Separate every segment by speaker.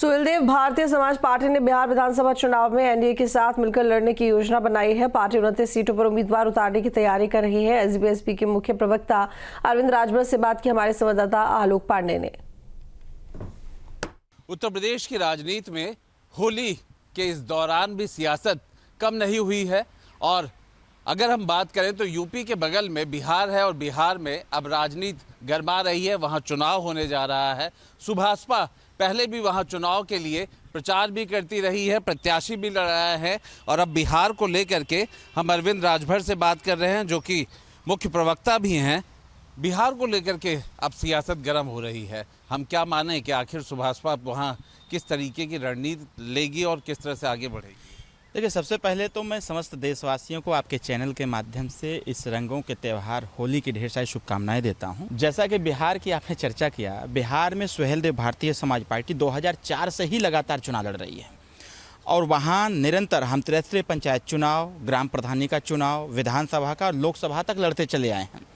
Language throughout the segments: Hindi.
Speaker 1: सुहेलदेव, भारतीय समाज पार्टी ने बिहार विधानसभा चुनाव में एनडीए के साथ मिलकर लड़ने की योजना बनाई है। पार्टी 29 सीटों पर उम्मीदवार उतारने की तैयारी कर रही है। एसबीएसपी के मुख्य प्रवक्ता अरविंद राजभर से बात की हमारे संवाददाता आलोक पांडे ने।
Speaker 2: उत्तर प्रदेश की राजनीति में होली के इस दौरान भी सियासत कम नहीं हुई है और अगर हम बात करें तो यूपी के बगल में बिहार है और बिहार में अब राजनीति गरमा रही है। वहां चुनाव होने जा रहा है। सुभाषपा पहले भी वहां चुनाव के लिए प्रचार भी करती रही है, प्रत्याशी भी लड़ाया है और अब बिहार को लेकर के हम अरविंद राजभर से बात कर रहे हैं, जो कि मुख्य प्रवक्ता भी हैं। बिहार को लेकर के अब सियासत गर्म हो रही है। हम क्या माने कि आखिर सुभाषपा वहाँ किस तरीके की रणनीति लेगी और किस तरह से आगे बढ़ेगी?
Speaker 3: देखिए, सबसे पहले तो मैं समस्त देशवासियों को आपके चैनल के माध्यम से इस रंगों के त्यौहार होली की ढेर सारी शुभकामनाएं देता हूं। जैसा कि बिहार की आपने चर्चा किया, बिहार में सुहेलदेव भारतीय समाज पार्टी 2004 से ही लगातार चुनाव लड़ रही है और वहां निरंतर हम त्रिस्तरीय पंचायत चुनाव, ग्राम प्रधानी का चुनाव, विधानसभा का और लोकसभा तक लड़ते चले आए हैं।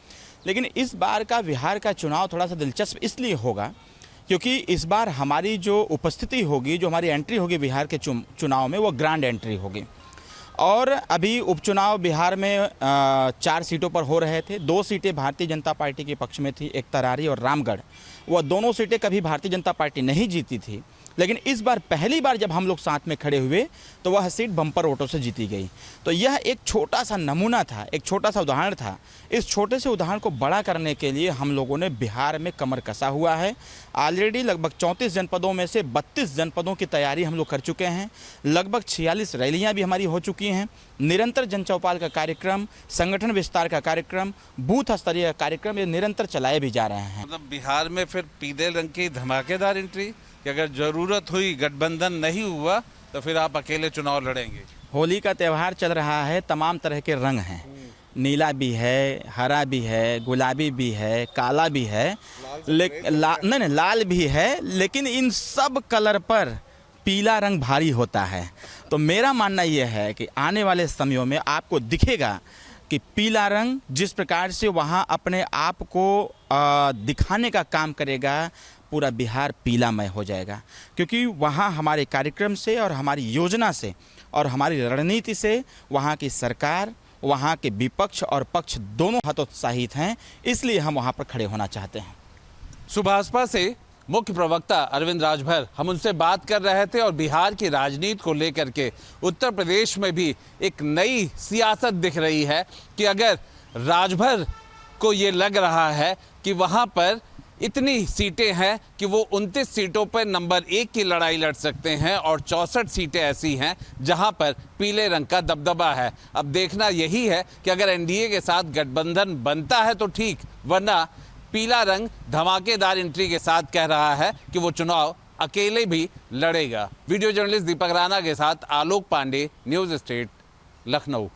Speaker 3: लेकिन इस बार का बिहार का चुनाव थोड़ा सा दिलचस्प इसलिए होगा क्योंकि इस बार हमारी जो उपस्थिति होगी, जो हमारी एंट्री होगी बिहार के चुनाव में, वो ग्रांड एंट्री होगी। और अभी उपचुनाव बिहार में 4 सीटों पर हो रहे थे। 2 सीटें भारतीय जनता पार्टी के पक्ष में थी, एक तरारी और रामगढ़। वह दोनों सीटें कभी भारतीय जनता पार्टी नहीं जीती थी, लेकिन इस बार पहली बार जब हम लोग साथ में खड़े हुए तो वह सीट बम्पर वोटों से जीती गई। तो यह एक छोटा सा नमूना था, एक छोटा सा उदाहरण था। इस छोटे से उदाहरण को बड़ा करने के लिए हम लोगों ने बिहार में कमर कसा हुआ है। ऑलरेडी लगभग 34 जनपदों में से 32 जनपदों की तैयारी हम लोग कर चुके हैं। लगभग 46 रैलियां भी हमारी हो चुकी हैं। निरंतर जनचौपाल का कार्यक्रम, संगठन विस्तार का कार्यक्रम, बूथ स्तरीय कार्यक्रम ये निरंतर चलाए भी जा रहे हैं।
Speaker 2: मतलब बिहार में फिर पीले रंग की धमाकेदार एंट्री कि अगर जरूरत हुई, गठबंधन नहीं हुआ तो फिर आप अकेले चुनाव लड़ेंगे?
Speaker 3: होली का त्यौहार चल रहा है, तमाम तरह के रंग हैं। नीला भी है, हरा भी है, गुलाबी भी है, काला भी है, लाल भी है, लेकिन इन सब कलर पर पीला रंग भारी होता है। तो मेरा मानना यह है कि आने वाले समयों में आपको दिखेगा कि पीला रंग जिस प्रकार से वहाँ अपने आप को दिखाने का काम करेगा, पूरा बिहार पीलामय हो जाएगा। क्योंकि वहाँ हमारे कार्यक्रम से और हमारी योजना से और हमारी रणनीति से वहाँ की सरकार, वहाँ के विपक्ष और पक्ष दोनों हतोत्साहित हैं। इसलिए हम वहाँ पर खड़े होना चाहते हैं।
Speaker 2: सुभाषपा से मुख्य प्रवक्ता अरविंद राजभर, हम उनसे बात कर रहे थे और बिहार की राजनीति को लेकर के उत्तर प्रदेश में भी एक नई सियासत दिख रही है कि अगर राजभर को ये लग रहा है कि वहाँ पर इतनी सीटें हैं कि वो 29 सीटों पर नंबर 1 की लड़ाई लड़ सकते हैं और 64 सीटें ऐसी हैं जहां पर पीले रंग का दबदबा है। अब देखना यही है कि अगर एनडीए के साथ गठबंधन बनता है तो ठीक, वरना पीला रंग धमाकेदार एंट्री के साथ कह रहा है कि वो चुनाव अकेले भी लड़ेगा। वीडियो जर्नलिस्ट दीपक राणा के साथ आलोक पांडे, न्यूज़ स्टेट, लखनऊ।